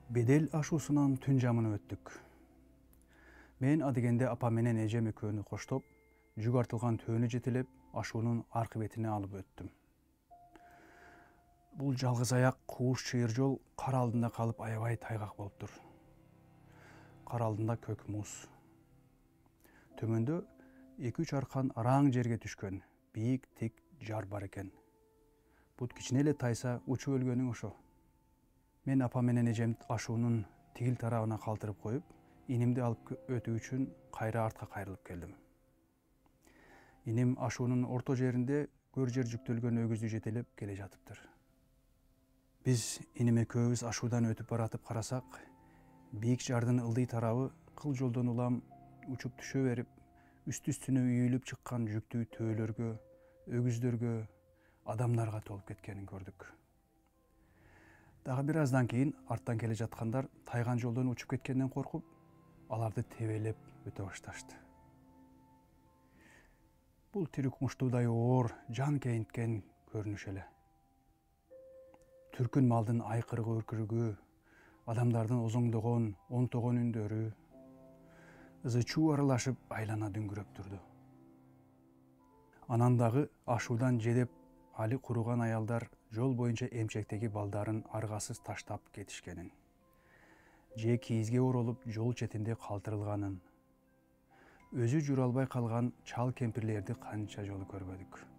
Bedel ашуусунан түн жамын өттүк. Мен адегенде апа менен эжем экөөнү коштоп, жүк артылган төөнү жетелеп, ашуунун аркы бетине алып өттүм. Бул жалгыз аяк кууш чыйыр жол кар алдында калып аябай тайгак болуптур. Кар алдында көк муз. Төмөндө 2-3 аркан араң жерге түшкөн, бийик тик жар бар экен. Бут кичине эле тайса учуп өлгөнүң ошо. Мен апа менен эжем ашуунун тигил тарабына калтырып коюп, инимди алып өтүү үчүн кайра артка кайрылып келдим. Иним ашуунун орто жеринде көр жер жүктөлгөн өгүздү жетелеп келе жатыптыр. Биз иним экөөбүз ашуудан өтүп баратып карасак, бийик жардын ылдый тарабы кыл жолдон улам учуп түшө берип, үстү-үстүнө үйүлүп чыккан жүктүү төөлөргө, өгүздөргө, адамдарга толуп кеткенин көрдүк. Дагы бир аздан кийин арттан келе жаткандар тайган жолдон учуп кеткенден коркуп, аларды тебелеп өтө башташты. Бул тирик муштуудай оор, жан кейинткен көрүнүш эле. Түркүн малдын айкыргы үркүрүгү, адамдардын озоңдогон, онтогон үндөрү, ызы чуу аралашып айлана дүңгүрөп турду. Анан дагы ашуудан жедеп али куруган аялдар жол боюнча эмчектеги балдарын аргасыз таштап кетишкенин, же кийизге оролуп жол четинде калтырылганын, өзү жүрө албай калган чал кемпирлерди канча жолу көрбөдүк.